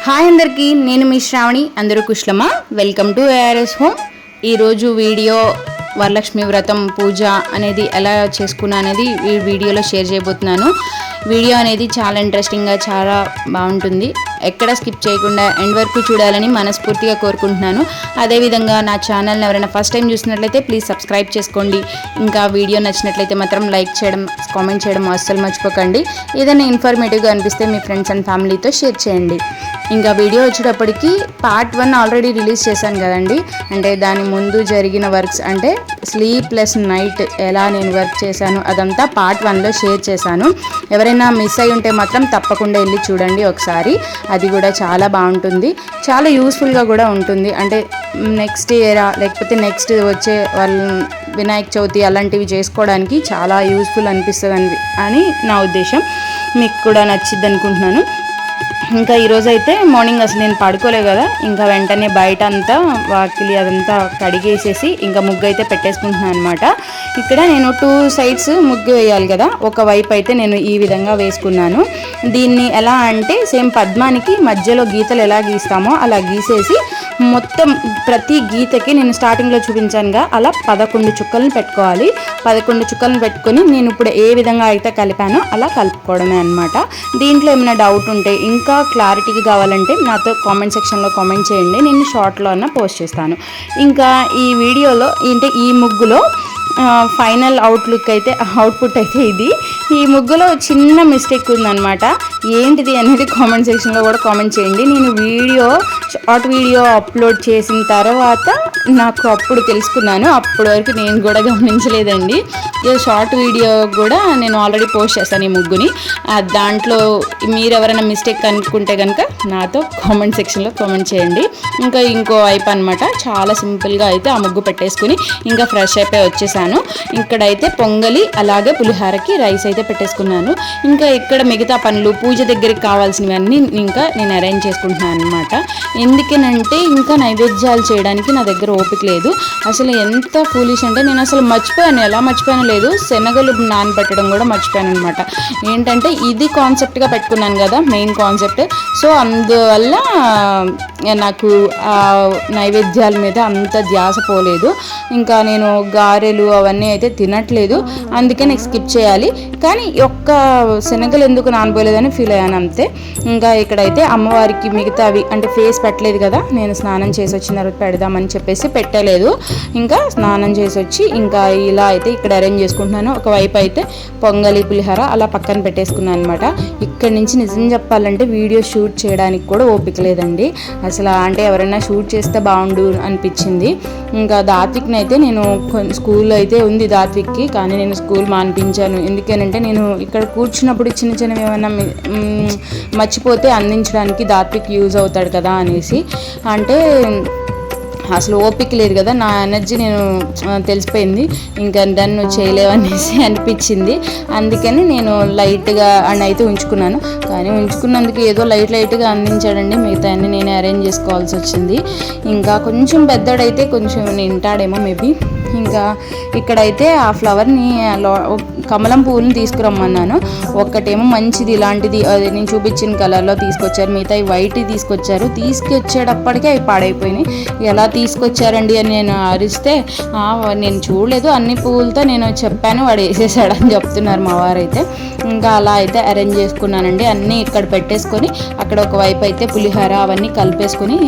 Hi అందరికీ, నేను మీ శ్రావణి. అందరూ కుశలమా? Welcome to ARS home. ఈరోజు వీడియో వరలక్ష్మి వ్రతం పూజ అనేది ఎలా చేసుకున్నా అనేది ఈ వీడియోలో షేర్ చేయబోతున్నాను. వీడియో అనేది చాలా ఇంట్రెస్టింగ్గా చాలా బాగుంటుంది. ఎక్కడ స్కిప్ చేయకుండా ఎండ్ వరకు చూడాలని మనస్ఫూర్తిగా కోరుకుంటున్నాను. అదేవిధంగా నా ఛానల్ని ఎవరైనా ఫస్ట్ టైం చూసినట్లయితే ప్లీజ్ సబ్స్క్రైబ్ చేసుకోండి. ఇంకా వీడియో నచ్చినట్లయితే మాత్రం లైక్ చేయడం, కామెంట్ చేయడం అస్సలు మర్చిపోకండి. ఏదైనా ఇన్ఫర్మేటివ్గా అనిపిస్తే మీ ఫ్రెండ్స్ అండ్ ఫ్యామిలీతో షేర్ చేయండి. ఇంకా వీడియో వచ్చేటప్పటికి పార్ట్ 1 ఆల్రెడీ రిలీజ్ చేశాను కదండి. అంటే దాని ముందు జరిగిన వర్క్స్, అంటే స్లీప్లెస్ నైట్ ఎలా నేను వర్క్ చేశాను అదంతా పార్ట్ 1లో షేర్ చేశాను. ఎవరైనా మిస్ అయి ఉంటే మాత్రం తప్పకుండా వెళ్ళి చూడండి ఒకసారి. అది కూడా చాలా బాగుంటుంది, చాలా యూస్ఫుల్గా కూడా ఉంటుంది. అంటే నెక్స్ట్ ఇయర్ లేకపోతే నెక్స్ట్ వచ్చే వాళ్ళ వినాయక చవితి అలాంటివి చేసుకోవడానికి చాలా యూస్ఫుల్ అనిపిస్తుంది అని నా ఉద్దేశం. మీకు కూడా నచ్చిద్ది అనుకుంటున్నాను. ఇంకా ఈరోజు అయితే మార్నింగ్ అసలు నేను పడుకోలే కదా, ఇంకా వెంటనే బయట అంతా వాకిలి అదంతా కడిగేసేసి ఇంకా ముగ్గు అయితే పెట్టేసుకుంటున్నాను అనమాట. ఇక్కడ నేను 2 సైడ్స్ ముగ్గు వేయాలి కదా, ఒకవైపు అయితే నేను ఈ విధంగా వేసుకున్నాను. దీన్ని ఎలా అంటే సేమ్ పద్మానికి మధ్యలో గీతలు ఎలా గీస్తామో అలా గీసేసి మొత్తం ప్రతి గీతకి నేను స్టార్టింగ్లో చూపించానుగా అలా 11 చుక్కలను పెట్టుకోవాలి. 11 చుక్కలను పెట్టుకొని నేను ఇప్పుడు ఏ విధంగా అయితే కలిపానో అలా కలుపుకోవడమే అనమాట. దీంట్లో ఏమైనా డౌట్ ఉంటే ఇంకా క్లారిటీగా కావాలంటే నాతో కామెంట్ సెక్షన్లో కామెంట్ చేయండి, నేను షార్ట్లో అన్న పోస్ట్ చేస్తాను. ఇంకా ఈ వీడియోలో అంటే ఈ ముగ్గులో ఫైనల్ అవుట్పుట్ అయితే ఇది. ఈ ముగ్గులో చిన్న మిస్టేక్ ఉందన్నమాట. ఏంటిది అనేది కామెంట్ సెక్షన్లో కూడా కామెంట్ చేయండి. నేను షార్ట్ వీడియో అప్లోడ్ చేసిన తర్వాత నాకు అప్పుడు తెలుసుకున్నాను. అప్పటి వరకు నేను కూడా గమనించలేదండి. షార్ట్ వీడియో కూడా నేను ఆల్రెడీ పోస్ట్ చేస్తాను ఈ ముగ్గుని. దాంట్లో మీరు ఎవరైనా మిస్టేక్ అనుకుంటే కనుక నాతో కామెంట్ సెక్షన్లో కామెంట్ చేయండి. ఇంకా ఇంకో వైపు అనమాట చాలా సింపుల్గా అయితే ఆ ముగ్గు పెట్టేసుకుని ఇంకా ఫ్రెష్ అయిపోయి వచ్చేసాను. ఇక్కడైతే పొంగలి అలాగే పులిహారకి రైస్ అయితే పెట్టేసుకున్నాను. ఇంకా ఇక్కడ మిగతా పనులు పూజ దగ్గరికి కావాల్సినవన్నీ ఇంకా నేను అరేంజ్ చేసుకుంటున్నాను అనమాట. ఎందుకనంటే ఇంకా నైవేద్యాలు చేయడానికి నా దగ్గర ఓపిక లేదు. అసలు ఎంత ఫూలిష్ అంటే నేను అసలు మర్చిపోయాను, ఎలా మర్చిపోయాను లేదు, శనగలు నానబెట్టడం కూడా మర్చిపోయాను అనమాట. ఏంటంటే ఇది కాన్సెప్ట్గా పెట్టుకున్నాను కదా, మెయిన్ కాన్సెప్ట్. సో అందువల్ల నాకు నైవేద్యాల మీద అంత ధ్యాస పోలేదు. ఇంకా నేను గారెలు అవన్నీ అయితే తినట్లేదు, అందుకే నాకు స్కిప్ చేయాలి. కానీ ఒక్క శనగలు ఎందుకు నానబోలేదని ఫీల్ అయ్యాను అంతే. ఇంకా ఇక్కడైతే అమ్మవారికి మిగతావి అంటే ఫేస్ పెట్టలేదు కదా, నేను స్నానం చేసి వచ్చిన తర్వాత పెడదామని చెప్పేసి పెట్టలేదు. ఇంకా స్నానం చేసి వచ్చి ఇంకా ఇలా అయితే ఇక్కడ అరేంజ్ చేసుకుంటున్నాను. ఒకవైపు అయితే పొంగలి పులిహార అలా పక్కన పెట్టేసుకున్నాను అనమాట. ఇక్కడ నుంచి నిజం చెప్పాలంటే వీడియో షూట్ చేయడానికి కూడా ఓపిక లేదండి అసలు. అంటే ఎవరైనా షూట్ చేస్తే బాగుండు అనిపించింది. ఇంకా దాత్విక్ని అయితే నేను స్కూల్ అయితే ఉంది దాత్విక్కి, కానీ నేను స్కూల్ మానిపించాను. ఎందుకనంటే నేను ఇక్కడ కూర్చున్నప్పుడు చిన్న చిన్నవి ఏమైనా మర్చిపోతే అందించడానికి దాత్విక్ యూజ్ అవుతాడు కదా అనేసి. అంటే అసలు ఓపిక లేదు కదా, నా ఎనర్జీ నేను తెలిసిపోయింది. ఇంకా దాన్ని చేయలేవనేసి అనిపించింది. అందుకని నేను లైట్గా అని అయితే ఉంచుకున్నాను. కానీ ఉంచుకున్నందుకు ఏదో లైట్గా అందించాడండి, మిగతా అన్ని నేనే అరేంజ్ చేసుకోవాల్సి వచ్చింది. ఇంకా కొంచెం పెద్దడైతే కొంచెం వింటాడేమో మేబీ. ఇంకా ఇక్కడైతే ఆ ఫ్లవర్ని కమలం పువ్వుని తీసుకురమ్మన్నాను. ఒక్కటేమో మంచిది ఇలాంటిది అది నేను చూపించిన కలర్లో తీసుకొచ్చారు, మిగతా వైట్ తీసుకొచ్చారు. తీసుకొచ్చేటప్పటికే అవి పాడైపోయినాయి. ఎలా తీసుకొచ్చారండి అని నేను అరిస్తే నేను చూడలేదు, అన్ని పువ్వులతో నేను చెప్పాను, వాడు వేసేసాడని చెప్తున్నారు మా వారైతే. ఇంకా అలా అయితే అరేంజ్ చేసుకున్నానండి. అన్నీ ఇక్కడ పెట్టేసుకొని అక్కడ ఒకవైపు అయితే పులిహార అవన్నీ కలిపేసుకొని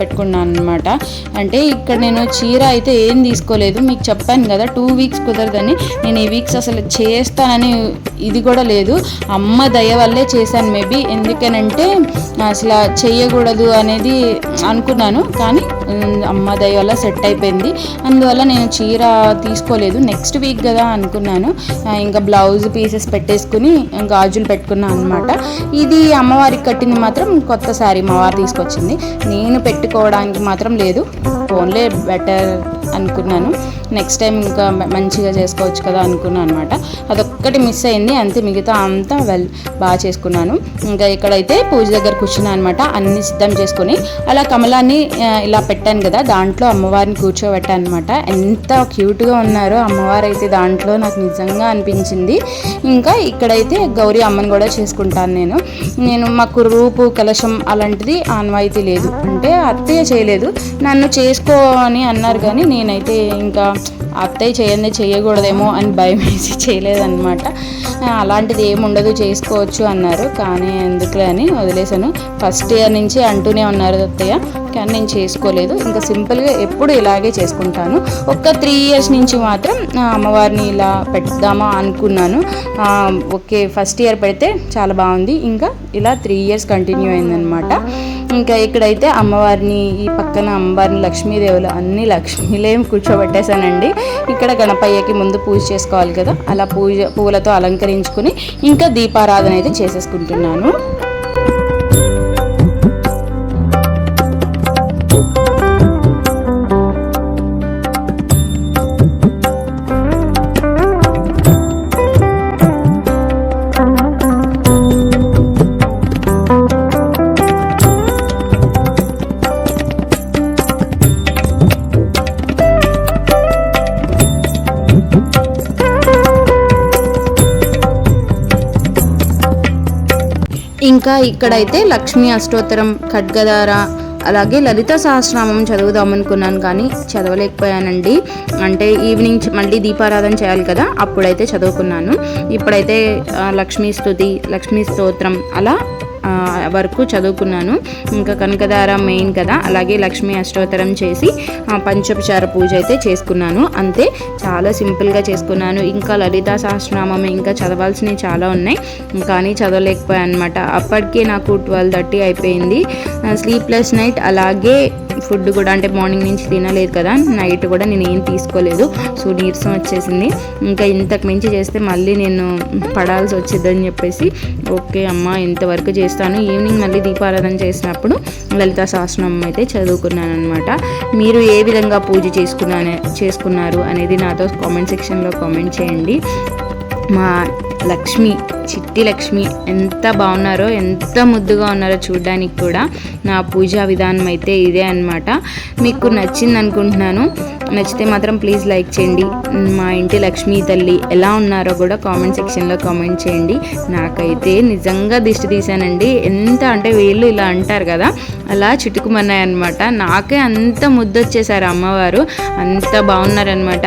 పెట్టుకున్నాను అనమాట. అంటే ఇక్కడ నేను చీర అయితే ఏం తీసుకోలేదు, మీకు చెప్పాను కదా 2 వీక్స్ కుదరదని. నేను ఈ వీక్స్ అసలు చేస్తానని ఇది కూడా లేదు, అమ్మ దయ వల్లే చేశాను మేబీ. ఎందుకనంటే అసలు చేయకూడదు అనేది అనుకున్నాను, కానీ అమ్మ దయ వల్ల సెట్ అయిపోయింది. అందువల్ల నేను చీర తీసుకోలేదు, నెక్స్ట్ వీక్ కదా అనుకున్నాను. ఇంకా బ్లౌజ్ పీసెస్ పెట్టేసుకుని గాజులు పెట్టుకున్నాను అనమాట. ఇది అమ్మవారికి కట్టింది మాత్రం కొత్త శారీ మా వారు తీసుకొచ్చింది, నేను పెట్టుకోవడానికి మాత్రం లేదు. ఫోన్లే బెటర్ అనుకున్నాను. నెక్స్ట్ టైం ఇంకా మంచిగా చేసుకోవచ్చు కదా అనుకున్నాను అనమాట. అదొక్కటి మిస్ అయింది, అంతే. మిగతా అంతా బాగా చేసుకున్నాను. ఇంకా ఇక్కడైతే పూజ దగ్గర కూర్చున్నాను అనమాట. అన్ని సిద్ధం చేసుకుని అలా కమలాన్ని ఇలా పెట్టాను కదా, దాంట్లో అమ్మవారిని కూర్చోబెట్టాను అనమాట. ఎంత క్యూట్గా ఉన్నారో అమ్మవారు అయితే దాంట్లో, నాకు నిజంగా అనిపించింది. ఇంకా ఇక్కడైతే గౌరీ అమ్మని కూడా చేసుకుంటాను నేను మాకు రూపు కలశం అలాంటిది ఆనవాయితీ లేదు, అంటే అత్తయ్య చేయలేదు, నన్ను చేసుకో అని అన్నారు. కానీ నేనైతే ఇంకా అత్తయ్య చేయకూడదేమో అని భయం వేసి చేయలేదన్నమాట. అలాంటిది ఏముండదు, చేసుకోవచ్చు అన్నారు. కానీ ఎందుకులే అని వదిలేశాను. ఫస్ట్ ఇయర్ నుంచి అంటూనే ఉన్నారు అత్తయ్య, కానీ నేను చేసుకోలేదు. ఇంకా సింపుల్గా ఎప్పుడు ఇలాగే చేసుకుంటాను. ఒక 3 years నుంచి మాత్రం అమ్మవారిని ఇలా పెడదామా అనుకున్నాను. ఓకే, ఫస్ట్ ఇయర్ పెడితే చాలా బాగుంది. ఇంకా ఇలా 3 years కంటిన్యూ అయిందనమాట. ఇంకా ఇక్కడైతే అమ్మవారిని, ఈ పక్కన అమ్మవారిని లక్ష్మీదేవులు అన్ని లక్ష్మీలే కూర్చోబెట్టేశానండి. ఇక్కడ గణపయ్యకి ముందు పూజ చేసుకోవాలి కదా, అలా పువ్వులతో అలంకరించుకుని ఇంకా దీపారాధన అయితే చేసేసుకుంటున్నాను. ఇంకా ఇక్కడైతే లక్ష్మీ అష్టోత్తరం, ఖడ్గధార, అలాగే లలిత సహస్రనామం చదువుదాం అనుకున్నాను, కానీ చదవలేకపోయానండి. అంటే ఈవినింగ్ మళ్ళీ దీపారాధన చేయాలి కదా, అప్పుడైతే చదువుకున్నాను. ఇప్పుడైతే లక్ష్మీ స్తుతి, లక్ష్మీ స్తోత్రం అలా వరకు చదువుకున్నాను. ఇంకా కనకధార మెయిన్ కదా, అలాగే లక్ష్మీ అష్టోత్తరం చేసి పంచోపచార పూజ అయితే చేసుకున్నాను. అంతే, చాలా సింపుల్గా చేసుకున్నాను. ఇంకా లలితా సహస్రనామం ఇంకా చదవాల్సినవి చాలా ఉన్నాయి, కానీ చదవలేకపోయాను అనమాట. అప్పటికే నాకు 12:30 అయిపోయింది. స్లీప్లెస్ నైట్, అలాగే ఫుడ్ కూడా, అంటే మార్నింగ్ నుంచి తినలేదు కదా, నైట్ కూడా నేను ఏం తీసుకోలేదు. సో నీరసం వచ్చేసింది. ఇంకా ఇంతకు మించి చేస్తే మళ్ళీ నేను పడాల్సి వచ్చిందని చెప్పేసి ఓకే అమ్మ ఇంతవరకు చేస్తాను. ఈవినింగ్ మళ్ళీ దీపారాధన చేసినప్పుడు లలితా సహస్రనామం అయితే చదువుకున్నాను అనమాట. మీరు ఏ విధంగా పూజ చేసుకున్నారు అనేది నాతో కామెంట్ సెక్షన్లో కామెంట్ చేయండి. మా లక్ష్మి, చిట్టి లక్ష్మి ఎంత బాగున్నారో, ఎంత ముద్దుగా ఉన్నారో చూడడానికి కూడా. నా పూజా విధానం అయితే ఇదే అన్నమాట. మీకు నచ్చింది అనుకుంటున్నాను. నచ్చితే మాత్రం ప్లీజ్ లైక్ చేయండి. మా ఇంటి లక్ష్మీ తల్లి ఎలా ఉన్నారో కూడా కామెంట్ సెక్షన్లో కామెంట్ చేయండి. నాకైతే నిజంగా దిష్టి తీశానండి. ఎంత అంటే వీళ్ళు ఇలా అంటారు కదా, అలా చిటుకుమన్నాయన్నమాట. నాకే అంత ముద్దొచ్చేసారు అమ్మవారు, అంత బాగున్నారనమాట.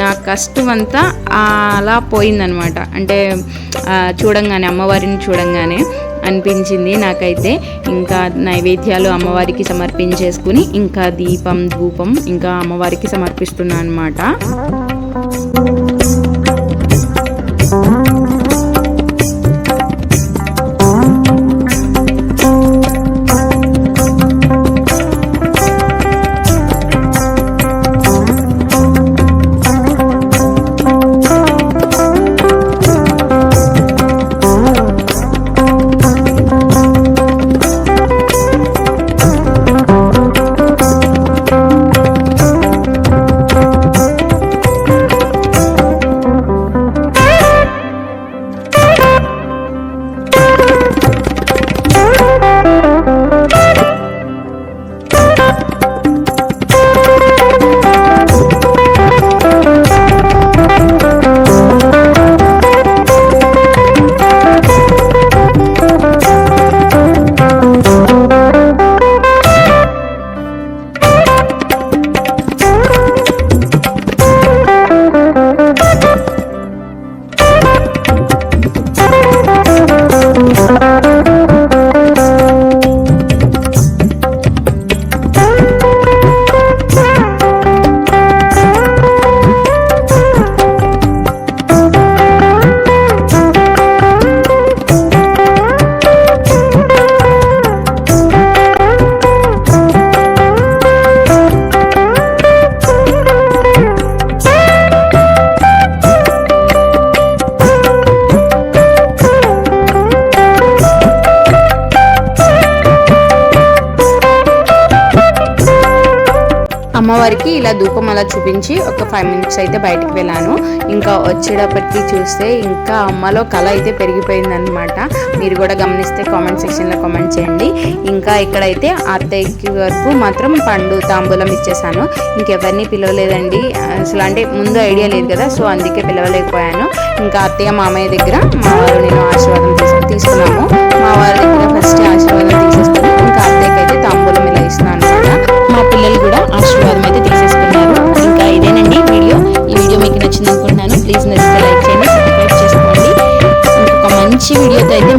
నా కష్టం అంతా అలా పోయిందనమాట. అంటే చూడంగానే, అమ్మవారిని చూడంగానే అనిపించింది నాకైతే. ఇంకా నైవేద్యాలు అమ్మవారికి సమర్పించేసుకుని ఇంకా దీపం, ధూపం ఇంకా అమ్మవారికి సమర్పిస్తున్నాను అనమాట. అమ్మవారికి ఇలా ధూపం అలా చూపించి ఒక 5 minutes అయితే బయటికి వెళ్ళాను. ఇంకా వచ్చేటప్పటికి చూస్తే ఇంకా అమ్మలో కళ అయితే పెరిగిపోయిందనమాట. మీరు కూడా గమనిస్తే కామెంట్ సెక్షన్లో కామెంట్ చేయండి. ఇంకా ఇక్కడైతే అత్తయ్యకి వరకు మాత్రం పండు తాంబూలం ఇచ్చేసాను. ఇంకెవరిని పిలవలేదండి అసలు, అంటే ముందు ఐడియా లేదు కదా, సో అందుకే పిలవలేకపోయాను. ఇంకా అత్తయ్య మామయ్య దగ్గర మా వారు నేను ఆశీర్వాదం తీసుకున్నాము. మా వారి దగ్గర ఫస్ట్ ఆశీర్వాదం తీసేసుకుని ఇంకా అత్తయ్యకి అయితే తాంబూలం ఇలా ఇస్తున్నాను అనమాట. మా పిల్లలు కూడా ఆశీర్వాదం అయితే తీసేసుకున్నారు. ఇంకా ఇదేనండి వీడియో. ఈ వీడియో మీకు నచ్చింది అనుకుంటున్నాను. ప్లీజ్ నచ్చితే లైక్ చేయండి, సబ్స్క్రైబ్ చేసుకోండి. ఇంకొక మంచి వీడియోతో అయితే